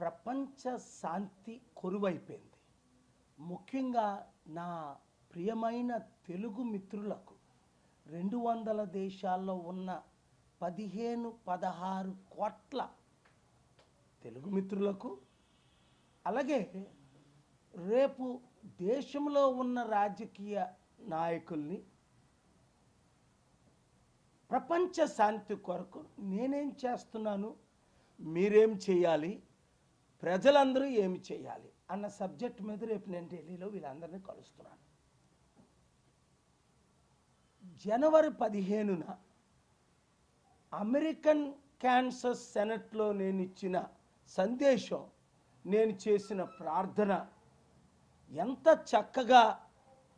ప్రపంచ శాంతి కొరువైపోయింది. ముఖ్యంగా నా ప్రియమైన తెలుగు మిత్రులకు 200 దేశాల్లో ఉన్న 15-16 కోట్ల తెలుగు మిత్రులకు, అలాగే రేపు దేశంలో ఉన్న రాజకీయ నాయకుల్ని ప్రపంచ శాంతి కొరకు నేనేం చేస్తున్నాను, మీరేం చేయాలి, ప్రజలందరూ ఏమి చేయాలి అన్న సబ్జెక్ట్ మీద రేపు నేను ఢిల్లీలో వీళ్ళందరినీ కలుస్తున్నాను. జనవరి 15న అమెరికన్ కాన్సస్ సెనెట్లో నేను ఇచ్చిన సందేశం, నేను చేసిన ప్రార్థన ఎంత చక్కగా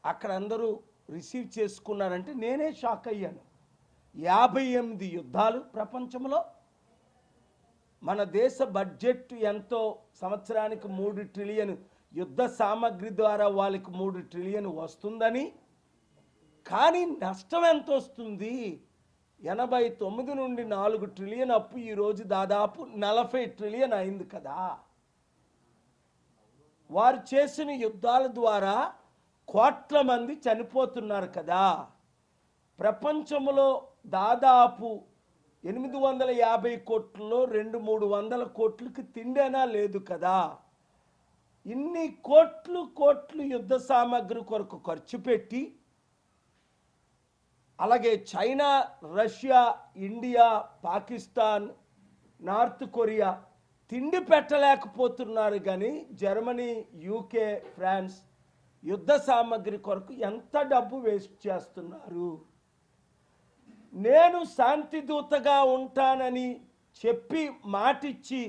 అక్కడ అందరూ రిసీవ్ చేసుకున్నారంటే నేనే షాక్ అయ్యాను. 58 యుద్ధాలు ప్రపంచంలో, మన దేశ బడ్జెట్ ఎంతో, సంవత్సరానికి 3 ట్రిలియన్ యుద్ధ సామగ్రి ద్వారా వాళ్ళకి 3 ట్రిలియన్ వస్తుందని, కానీ నష్టం ఎంత వస్తుంది? 89 నుండి 4 ట్రిలియన్ అప్పు ఈరోజు దాదాపు 40 ట్రిలియన్ అయింది కదా. వారు చేసిన యుద్ధాల ద్వారా కోట్ల మంది చనిపోతున్నారు కదా. ప్రపంచంలో దాదాపు 850 కోట్లలో 200-300 కోట్లకి తిండేనా లేదు కదా. ఇన్ని కోట్లు యుద్ధ సామగ్రి కొరకు ఖర్చు పెట్టి, అలాగే China, Russia, India, Pakistan, north Korea తిండి పెట్టలేకపోతున్నారు. కానీ జర్మనీ, యూకే, ఫ్రాన్స్ యుద్ధ సామగ్రి కొరకు ఎంత డబ్బు వేస్ట్ చేస్తున్నారు. నేను శాంతి దూతగా ఉంటానని చెప్పి మాటిచ్చి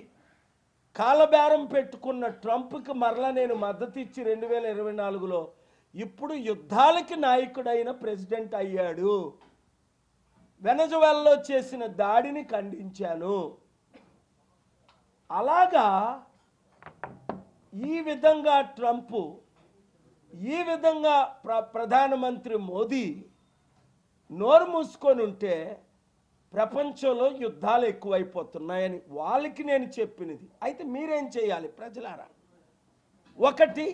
కాలబేరం పెట్టుకున్న ట్రంప్కి మరలా నేను మద్దతు ఇచ్చి 2024లో ఇప్పుడు యుద్ధాలకి నాయకుడైన ప్రెసిడెంట్ అయ్యాడు. వెనజువెలాలో చేసిన దాడిని ఖండించాను. అలాగా ఈ విధంగా ట్రంప్, ఈ విధంగా ప్రధానమంత్రి మోదీ నోరు మూసుకొని ఉంటే ప్రపంచంలో యుద్ధాలు ఎక్కువైపోతున్నాయని వాళ్ళకి నేను చెప్పినది. అయితే మీరేం చేయాలి ప్రజలారా? 1,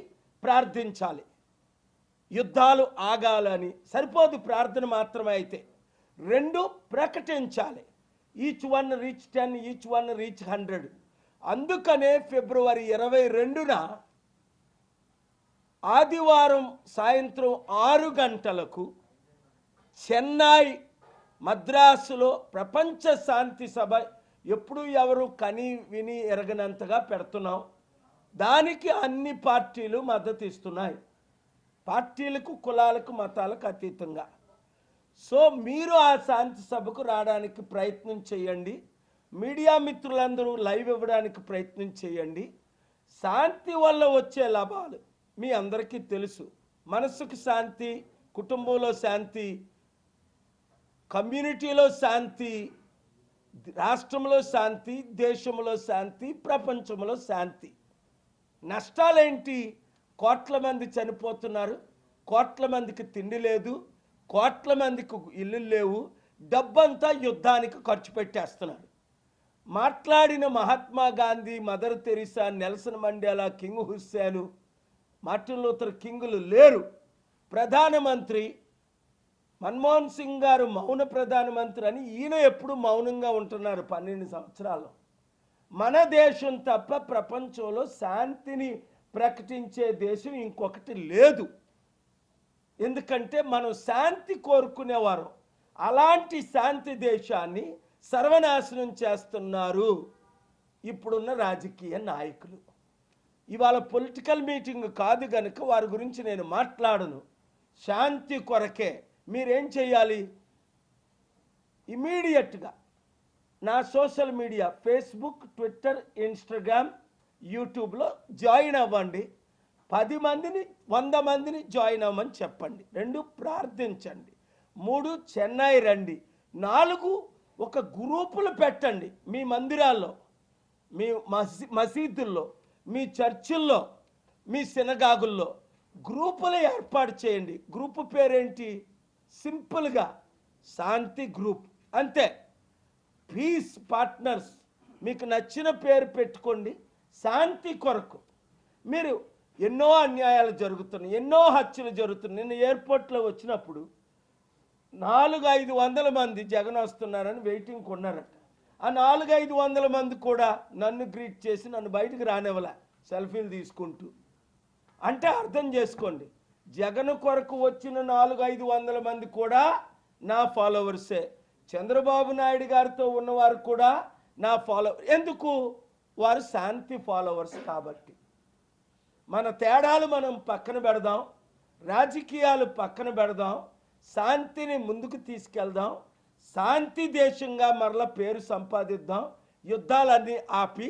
ప్రార్థించాలి. యుద్ధాలు ఆగాలని సరిపోదు ప్రార్థన మాత్రమే. అయితే 2, ప్రకటించాలి. Each one reach 10, each one reach 100. అందుకనే ఫిబ్రవరి 22న ఆదివారం సాయంత్రం 6 గంటలకు చెన్నై, మద్రాసులో ప్రపంచ శాంతి సభ ఎప్పుడు ఎవరు కని విని ఎరగనంతగా పెడుతున్నాం. దానికి అన్ని పార్టీలు మద్దతు ఇస్తున్నాయి, పార్టీలకు, కులాలకు, మతాలకు అతీతంగా. సో మీరు ఆ శాంతి సభకు రావడానికి ప్రయత్నం చేయండి. మీడియా మిత్రులందరూ లైవ్ ఇవ్వడానికి ప్రయత్నం చేయండి. శాంతి వల్ల వచ్చే లాభాలు మీ అందరికీ తెలుసు. మనసుకు శాంతి, కుటుంబంలో శాంతి, కమ్యూనిటీలో శాంతి, రాష్ట్రంలో శాంతి, దేశంలో శాంతి, ప్రపంచంలో శాంతి. నష్టాలేంటి? కోట్ల మంది చనిపోతున్నారు, కోట్ల మందికి తిండి లేదు, కోట్ల మందికి ఇల్లు లేవు, డబ్బంతా యుద్ధానికి ఖర్చు పెట్టేస్తున్నారు. మాట్లాడిన Mahatma Gandhi, Mother Teresa, Nelson Mandela, King Hussein, Martin Luther కింగులు లేరు. ప్రధానమంత్రి మన్మోహన్ సింగ్ గారు మౌన ప్రధానమంత్రి అని, ఈయన ఎప్పుడు మౌనంగా ఉంటున్నారు 12 సంవత్సరాలు. మన దేశం తప్ప ప్రపంచంలో శాంతిని ప్రకటించే దేశం ఇంకొకటి లేదు. ఎందుకంటే మనం శాంతి కోరుకునేవారు. అలాంటి శాంతి దేశాన్ని సర్వనాశనం చేస్తున్నారు ఇప్పుడున్న రాజకీయ నాయకులు. ఇవాళ పొలిటికల్ మీటింగ్ కాదు కనుక వారి గురించి నేను మాట్లాడను. శాంతి కొరకే మీరేం చేయాలి? ఇమీడియట్గా నా social media Facebook, Twitter, Instagram, యూట్యూబ్లో జాయిన్ అవ్వండి. 10 మందిని, 100 మందిని జాయిన్ అవ్వమని చెప్పండి. 2, ప్రార్థించండి. 3, చెన్నై రండి. 4, ఒక గ్రూపులు పెట్టండి. మీ మందిరాల్లో, మీ మసీదుల్లో, మీ చర్చిల్లో, మీ సినగాగుల్లో గ్రూపులు ఏర్పాటు చేయండి. గ్రూపు పేరేంటి? సింపుల్గా శాంతి గ్రూప్, అంతే. పీస్ పార్ట్నర్స్, మీకు నచ్చిన పేరు పెట్టుకోండి. శాంతి కొరకు మీరు ఎన్నో అన్యాయాలు జరుగుతున్నాయి, ఎన్నో హత్యలు జరుగుతున్నాయి. నిన్న ఎయిర్పోర్ట్లో వచ్చినప్పుడు 400-500 మంది జగన్ వస్తున్నారని వెయిటింగ్ కొన్నారట. ఆ 400-500 మంది కూడా నన్ను గ్రీట్ చేసి నన్ను బయటకు రానివ్వలే, సెల్ఫీలు తీసుకుంటూ. అంటే అర్థం చేసుకోండి, జగన్ కొరకు వచ్చిన 400-500 మంది కూడా నా ఫాలోవర్సే. చంద్రబాబు నాయుడు గారితో ఉన్నవారు కూడా నా ఫాలోవర్. ఎందుకు? వారు శాంతి ఫాలోవర్స్ కాబట్టి. మన తేడాలు మనం పక్కన పెడదాం, రాజకీయాలు పక్కన పెడదాం, శాంతిని ముందుకు తీసుకెళ్దాం, శాంతి దేశంగా మరల పేరు సంపాదిద్దాం, యుద్ధాలన్నీ ఆపి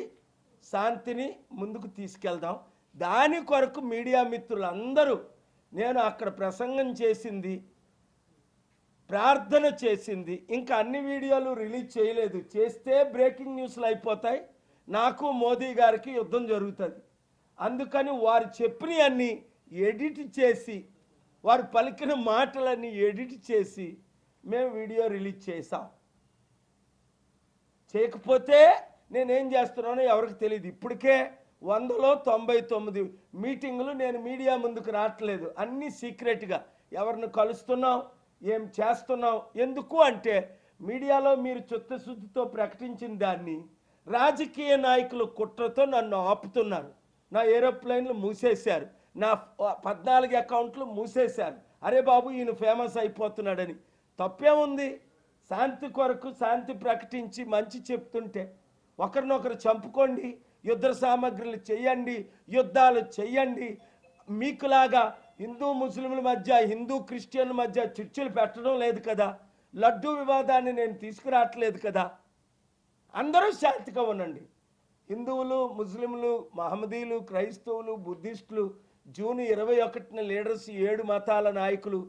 శాంతిని ముందుకు తీసుకెళ్దాం. దాని కొరకు మీడియా మిత్రులందరూ, నేను అక్కడ ప్రసంగం చేసింది, ప్రార్థన చేసింది, ఇంకా అన్ని వీడియోలు రిలీజ్ చేయలేదు. చేస్తే బ్రేకింగ్ న్యూస్లు అయిపోతాయి, నాకు మోదీ గారికి యుద్ధం జరుగుతుంది. అందుకని వారు చెప్పినవన్నీ ఎడిట్ చేసి, వారు పలికిన మాటలన్నీ ఎడిట్ చేసి మేము వీడియో రిలీజ్ చేసాం. చేయకపోతే నేనేం చేస్తున్నానో ఎవరికి తెలియదు. ఇప్పటికే 199 మీటింగులు నేను మీడియా ముందుకు రావట్లేదు, అన్నీ సీక్రెట్గా ఎవరిని కలుస్తున్నాం, ఏం చేస్తున్నాం. ఎందుకు అంటే మీడియాలో మీరు చిత్తశుద్ధితో ప్రకటించిన దాన్ని రాజకీయ నాయకులు కుట్రతో నన్ను ఆపుతున్నారు. నా ఏరోప్లేన్లు మూసేశారు, నా 14 అకౌంట్లు మూసేశారు. అరే బాబు, ఈయన ఫేమస్ అయిపోతున్నాడని. తప్పేముంది? శాంతి కొరకు శాంతి ప్రకటించి మంచి చెప్తుంటే ఒకరినొకరు చంపుకోండి, యుద్ధ సామగ్రిలు చెయ్యండి, యుద్ధాలు చెయ్యండి. మీకులాగా హిందూ ముస్లింల మధ్య, హిందూ క్రిస్టియన్ల మధ్య చిచ్చులు పెట్టడం లేదు కదా. లడ్డూ వివాదాన్ని నేను తీసుకురావట్లేదు కదా. అందరూ శాంతిగా ఉండండి. హిందువులు, ముస్లింలు, మహమ్మదీలు, క్రైస్తవులు, బుద్ధిస్టులు జూన్ 21న లీడర్స్ 7 మతాల నాయకులు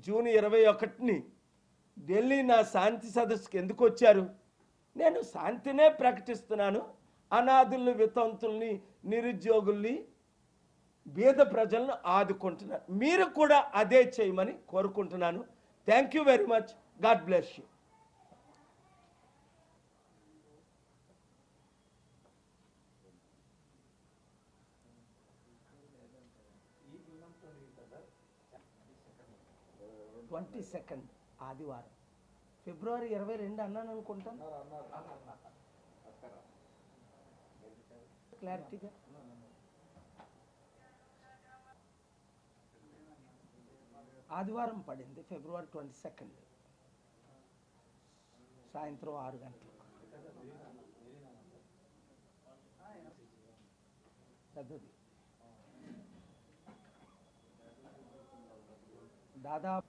జూన్ 21ని ఢిల్లీ నా శాంతి సదస్సుకి ఎందుకు వచ్చారు? నేను శాంతినే ప్రకటిస్తున్నాను. అనాథుల్ని, వితంతుల్ని, నిరుద్యోగుల్ని, బీద ప్రజలను ఆదుకుంటున్నాను. మీరు కూడా అదే చేయమని కోరుకుంటున్నాను. Thank you very much. God bless you. ఆదివారం ఫిబ్రవరి 22 అన్నాను అనుకుంటాను. క్లారిటీగా ఆదివారం పడింది, ఫిబ్రవరి 22 సాయంత్రం 6 గంటలకు. పెద్దది దాదాపు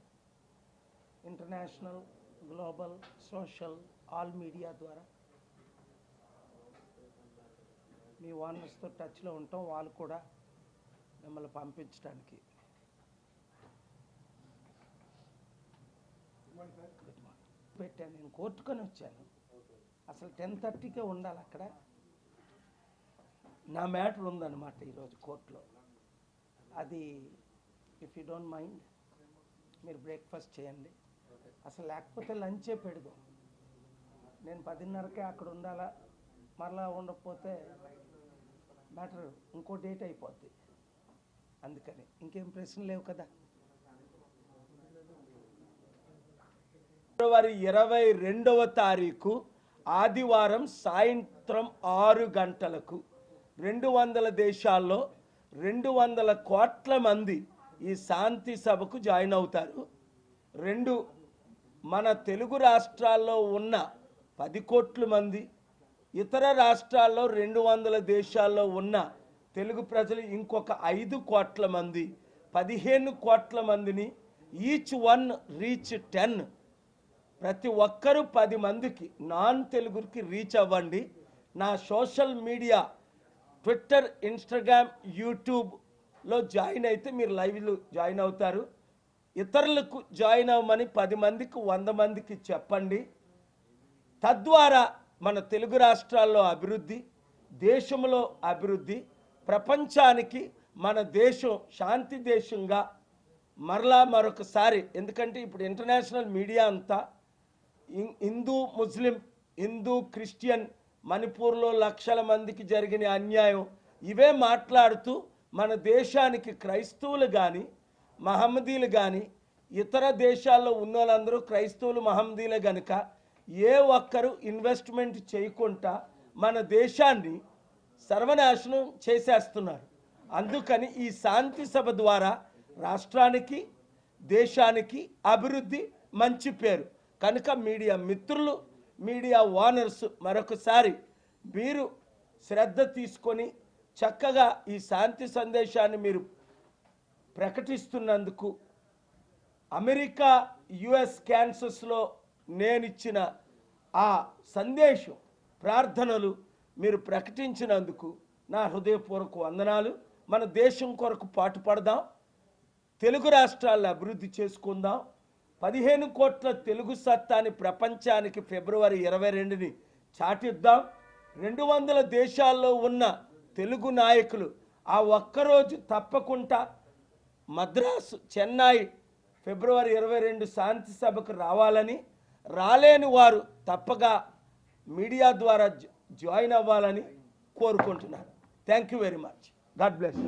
international, global, social, all media ద్వారా మీ ఓనర్స్తో టచ్లో ఉంటాం. వాళ్ళు కూడా మిమ్మల్ని పంపించడానికి. పెట్టాను, నేను కోర్టుకొని వచ్చాను. అసలు 10:30కే ఉండాలి అక్కడ. నా మ్యాటర్ ఉందన్నమాట ఈరోజు కోర్టులో. అది ఇఫ్ యూ డోంట్ మైండ్ మీరు బ్రేక్ఫాస్ట్ చేయండి. అసలు లేకపోతే లంచే పెడదాం. నేను 10:30కే అక్కడ ఉండాలా, మరలా ఉండకపోతే మ్యాటర్ ఇంకో డేట్ అయిపోద్ది. అందుకని ఇంకేం ప్రశ్నలు లేవు కదా. ఫిబ్రవరి 22వ తారీఖు ఆదివారం సాయంత్రం 6 గంటలకు 200 దేశాల్లో 200 కోట్ల మంది ఈ శాంతి సభకు జాయిన్ అవుతారు. మన తెలుగు రాష్ట్రాల్లో ఉన్న 10 కోట్ల మంది, ఇతర రాష్ట్రాల్లో 200 దేశాల్లో ఉన్న తెలుగు ప్రజలు ఇంకొక 5 కోట్ల మంది, 15 కోట్ల మందిని, ఈచ్ వన్ రీచ్ 10. ప్రతి ఒక్కరూ 10 మందికి నాన్ తెలుగుకి రీచ్ అవ్వండి. నా సోషల్ మీడియా ట్విట్టర్, ఇన్స్టాగ్రామ్, యూట్యూబ్లో జాయిన్ అయితే మీరు లైవ్లో జాయిన్ అవుతారు. ఇతరులకు జాయిన్ అవ్వమని 10 మందికి, 100 మందికి చెప్పండి. తద్వారా మన తెలుగు రాష్ట్రాల్లో అభివృద్ధి, దేశంలో అభివృద్ధి, ప్రపంచానికి మన దేశం శాంతి దేశంగా మరలా మరొకసారి. ఎందుకంటే ఇప్పుడు ఇంటర్నేషనల్ మీడియా అంతా హిందూ ముస్లిం, హిందూ క్రిస్టియన్ మణిపూర్లో లక్షల మందికి జరిగిన అన్యాయం ఇవే మాట్లాడుతూ మన దేశానికి క్రైస్తవులు కానీ మహమ్మదీలు కానీ ఇతర దేశాల్లో ఉన్న వాళ్ళందరూ క్రైస్తవులు మహమ్మదీలే కనుక ఏ ఒక్కరు ఇన్వెస్ట్మెంట్ చేయకుండా మన దేశాన్ని సర్వనాశనం చేసేస్తున్నారు. అందుకని ఈ శాంతి సభ ద్వారా రాష్ట్రానికి దేశానికి అభివృద్ధి మంచి పేరు కనుక మీడియా మిత్రులు మీడియా ఓనర్స్ మరొకసారి మీరు శ్రద్ధ తీసుకొని చక్కగా ఈ శాంతి సందేశాన్ని మీరు ప్రకటిస్తున్నందుకు అమెరికా యుఎస్ క్యాన్సస్లో నేనిచ్చిన ఆ సందేశం ప్రార్థనలు మీరు ప్రకటించినందుకు నా హృదయపూర్వక వందనాలు. మన దేశం కొరకు పాటుపడదాం, తెలుగు రాష్ట్రాలను అభివృద్ధి చేసుకుందాం. 15 కోట్ల తెలుగు సత్తాని ప్రపంచానికి ఫిబ్రవరి 22ని చాటిద్దాం. 200 దేశాల్లో ఉన్న తెలుగు నాయకులు ఆ ఒక్కరోజు తప్పకుండా మద్రాసు చెన్నై ఫిబ్రవరి 22 శాంతి సభకు రావాలని, రాలేని వారు తప్పగా మీడియా ద్వారా జాయిన్ అవ్వాలని కోరుకుంటున్నాను. Thank you very much. God bless.